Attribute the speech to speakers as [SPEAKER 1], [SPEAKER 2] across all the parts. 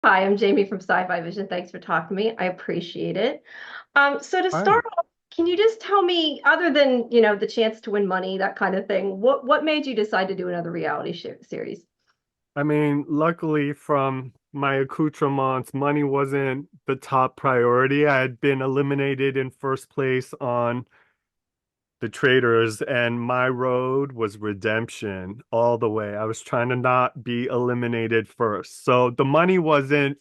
[SPEAKER 1] Hi, I'm Jamie from Sci-Fi-vision. Thanks for talking to me. I appreciate it. So to
[SPEAKER 2] Hi.
[SPEAKER 1] start off, can you just tell me, other than, the chance to win money, that kind of thing, what made you decide to do another reality series?
[SPEAKER 2] I mean, luckily from my accoutrements, money wasn't the top priority. I had been eliminated in first place on the traders, and my road was redemption all the way. I was trying to not be eliminated first. So the money wasn't,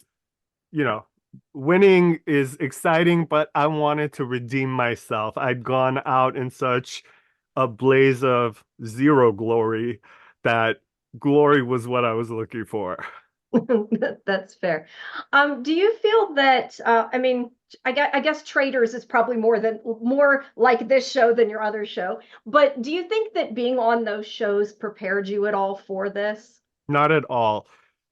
[SPEAKER 2] you know, winning is exciting, but I wanted to redeem myself. I'd gone out in such a blaze of zero glory that glory was what I was looking for.
[SPEAKER 1] That's fair. Do you feel that, I guess Traders is probably more like this show than your other show, but do you think that being on those shows prepared you at all for this?
[SPEAKER 2] Not at all.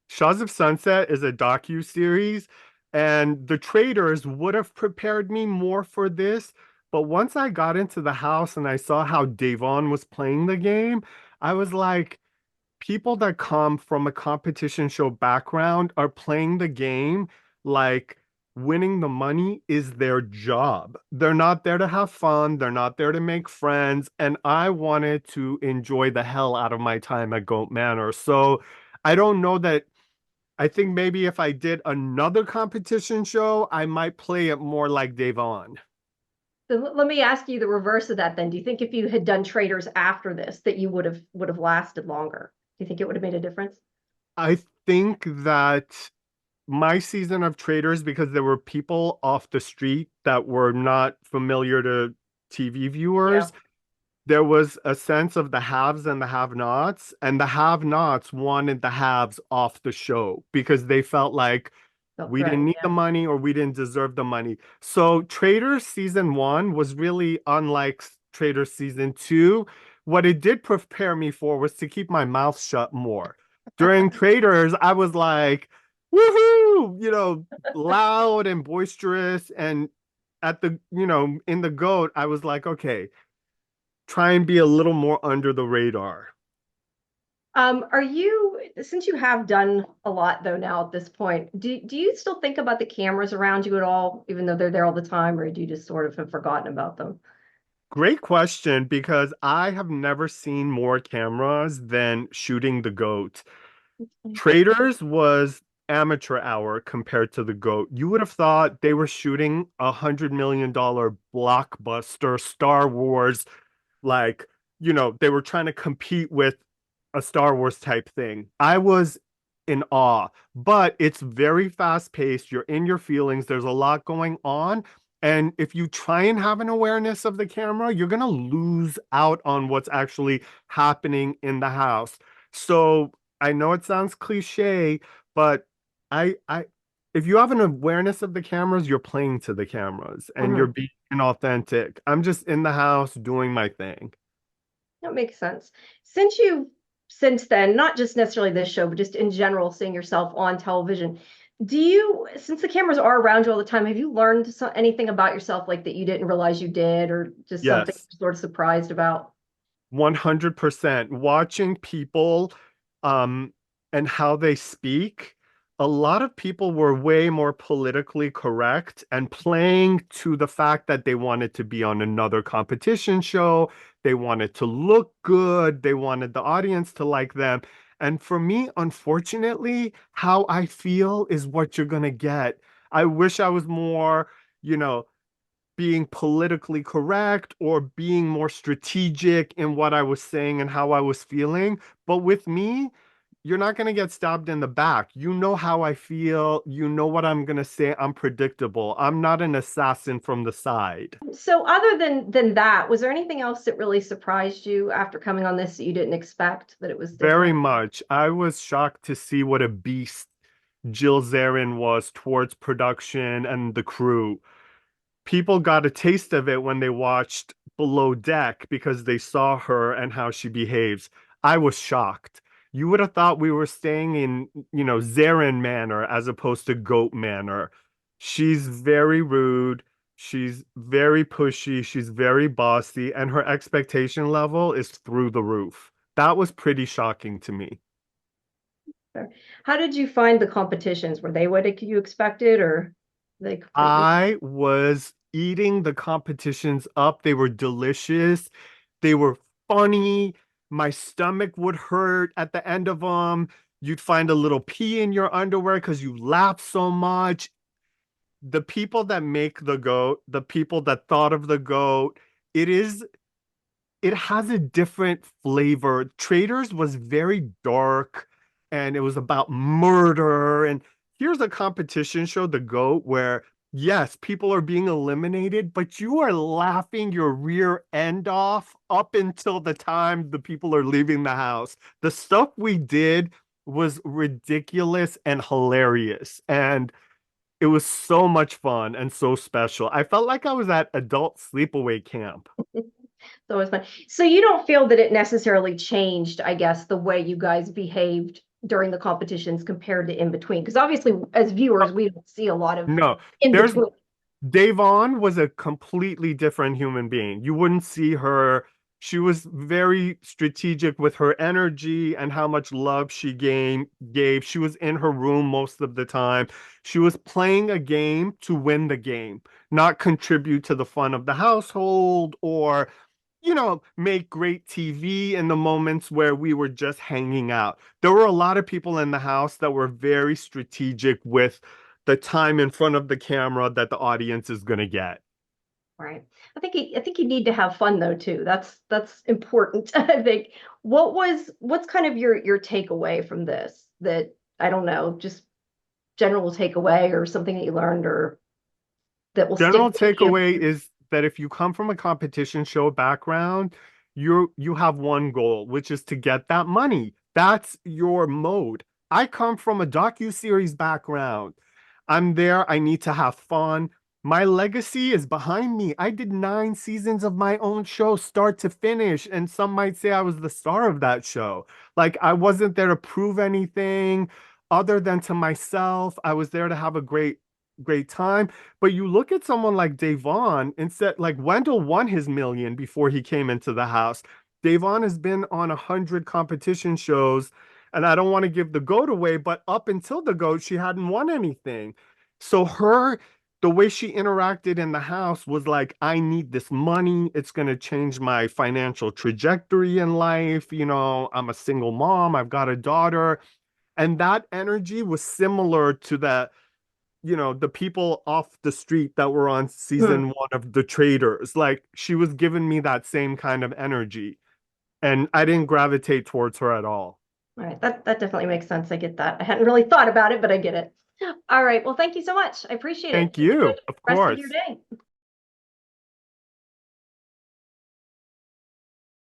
[SPEAKER 2] Shaws of Sunset is a docu-series, and the traders would have prepared me more for this. But once I got into the house and I saw how Davon was playing the game, I was like, people that come from a competition show background are playing the game like winning the money is their job. They're not there to have fun, they're not there to make friends, and I wanted to enjoy the hell out of my time at Goat Manor. So I don't know that I think maybe if I did another competition show, I might play it more like Devon.
[SPEAKER 1] So let me ask you the reverse of that then. Do you think if you had done Traders after this, that you would have lasted longer? Do you think it would have made a difference?
[SPEAKER 2] I think that my season of Traders, because there were people off the street that were not familiar to TV
[SPEAKER 1] Yeah,
[SPEAKER 2] viewers, there was a sense of the haves and the have-nots, and the have-nots wanted the haves off the show because they felt like
[SPEAKER 1] felt
[SPEAKER 2] we didn't
[SPEAKER 1] threatened.
[SPEAKER 2] need the money or we didn't deserve the money. So Traders season one was really unlike Traders season two. What it did prepare me for was to keep my mouth shut more. During Traders, I was like, woohoo, loud and boisterous. And at in the GOAT, I was like, okay, try and be a little more under the radar.
[SPEAKER 1] Since you have done a lot though now at this point, do you still think about the cameras around you at all, even though they're there all the time, or do you just sort of have forgotten about them?
[SPEAKER 2] Great question, because I have never seen more cameras than shooting the GOAT. Traders was amateur hour compared to the GOAT. You would have thought they were shooting $100 million blockbuster Star Wars, like, they were trying to compete with a Star Wars type thing. I was in awe, but it's very fast paced. You're in your feelings. There's a lot going on. And if you try and have an awareness of the camera, you're going to lose out on what's actually happening in the house. So I know it sounds cliche, but I, if you have an awareness of the cameras, you're playing to the cameras and you're
[SPEAKER 1] Mhm.
[SPEAKER 2] being authentic. I'm just in the house doing my thing.
[SPEAKER 1] That makes sense. Since you, since then, not just necessarily this show, but just in general, seeing yourself on television, since the cameras are around you all the time, have you learned anything about yourself like that you didn't realize you did, or just something
[SPEAKER 2] Yes.
[SPEAKER 1] you're sort of surprised about?
[SPEAKER 2] 100%. Watching people um and how they speak, a lot of people were way more politically correct and playing to the fact that they wanted to be on another competition show, they wanted to look good, they wanted the audience to like them. And for me, unfortunately, how I feel is what you're gonna get. I wish I was more, you know, being politically correct or being more strategic in what I was saying and how I was feeling. But with me, you're not going to get stabbed in the back. You know how I feel. You know what I'm going to say. I'm predictable. I'm not an assassin from the side.
[SPEAKER 1] So other than that, was there anything else that really surprised you after coming on this that you didn't expect that it was
[SPEAKER 2] Very
[SPEAKER 1] different?
[SPEAKER 2] much. I was shocked to see what a beast Jill Zarin was towards production and the crew. People got a taste of it when they watched Below Deck because they saw her and how she behaves. I was shocked. You would have thought we were staying in, Zarin Manor as opposed to Goat Manor. She's very rude. She's very pushy. She's very bossy, and her expectation level is through the roof. That was pretty shocking to me.
[SPEAKER 1] Fair. How did you find the competitions? Were they what you expected, or they completely?
[SPEAKER 2] I was eating the competitions up. They were delicious. They were funny. My stomach would hurt at the end of them. You'd find a little pee in your underwear because you laugh so much. The people that make the goat, the people that thought of the goat, it is it has a different flavor. Traders was very dark and it was about murder. And here's a competition show, The Goat, where yes, people are being eliminated, but you are laughing your rear end off up until the time the people are leaving the house. The stuff we did was ridiculous and hilarious. And it was so much fun and so special. I felt like I was at adult sleepaway camp.
[SPEAKER 1] It's always fun. So you don't feel that it necessarily changed, I guess, the way you guys behaved during the competitions compared to in between? Because obviously, as viewers, we don't see a lot of
[SPEAKER 2] No,
[SPEAKER 1] in
[SPEAKER 2] there's
[SPEAKER 1] between.
[SPEAKER 2] Davon was a completely different human being. You wouldn't see her. She was very strategic with her energy and how much love gave. She was in her room most of the time. She was playing a game to win the game, not contribute to the fun of the household or, make great TV in the moments where we were just hanging out. There were a lot of people in the house that were very strategic with the time in front of the camera that the audience is going to get.
[SPEAKER 1] Right. I think you need to have fun though too. That's important. I think. What's kind of your takeaway from this? That I don't know, just general takeaway or something that you learned or that will stick
[SPEAKER 2] General
[SPEAKER 1] with you.
[SPEAKER 2] takeaway is that if you come from a competition show background, you have one goal, which is to get that money. That's your mode. I come from a docu-series background. I'm there, I need to have fun. My legacy is behind me. I did 9 seasons of my own show, start to finish, and some might say I was the star of that show. Like I wasn't there to prove anything other than to myself. I was there to have a great time. But you look at someone like Davon, instead, like Wendell won his million before he came into the house. Davon has been on 100 competition shows, and I don't want to give the goat away, but up until the goat, she hadn't won anything. So the way she interacted in the house was like, I need this money. It's going to change my financial trajectory in life. I'm a single mom. I've got a daughter. And that energy was similar to the people off the street that were on
[SPEAKER 1] Hmm.
[SPEAKER 2] season one of The Traders. Like she was giving me that same kind of energy, and I didn't gravitate towards her at all.
[SPEAKER 1] All right. That definitely makes sense. I get that. I hadn't really thought about it, but I get it. All right. Well, thank you so much. I appreciate it.
[SPEAKER 2] Thank
[SPEAKER 1] Enjoy
[SPEAKER 2] you,
[SPEAKER 1] the
[SPEAKER 2] of
[SPEAKER 1] rest of your
[SPEAKER 2] course.
[SPEAKER 1] day.